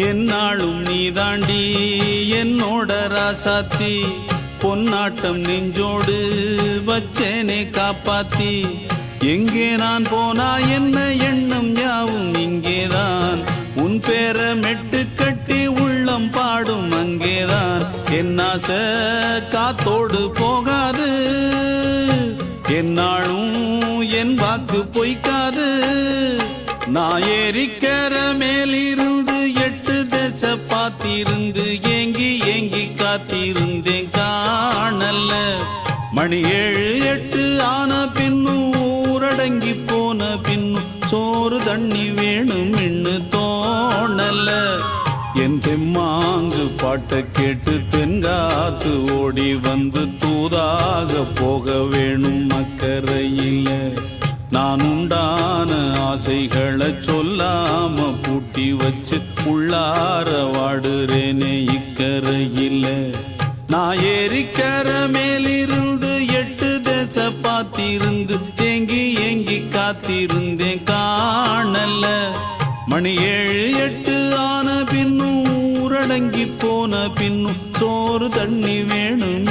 என்னாலும் நீதாண்டி என்னோட ராசாத்தி பொன்னாட்டம் நெஞ்சோடு வச்சேனே காப்பாத்தி எங்கே நான் போனா என்ன எண்ணம் யாவும் இங்கேதான் உன் பேர மெட்டு கட்டி உள்ளம் பாடும் அங்கேதான் என் ஆசை காத்தோடு போகாது என்னாலும் என் வாக்கு பொய்க்காது நான் ஏறிக்கர மேலிருந்து 8 தேச பாத்திருந்து ஏங்கி ஏங்கி காத்திருந்தேன் காணல்ல மணி 7 8 ஆன பின்னும் ஊரடங்கி போன பின்னும் சோறு தண்ணி வேணும் இன்னு தோணல என் தெம்மாங்கு பாட்டை கேட்டு தென்காத்து ஓடி வந்து தூதாக போக வேணும் அக்கறையில நான் உண்டான ஆசைகளை சொல்லாம பூட்டி வச்சு உள்ளார வாடுறேனே இக்கரையில நான் ஏறிக்கர மேலிருந்து 8 தேச பாத்திருந்து ஏங்கி ஏங்கி காத்திருந்தேன் காணல மணி 7 8 ஆன பின்னும் ஊரடங்கி போன பின்னும் சோறு தண்ணி வேணும்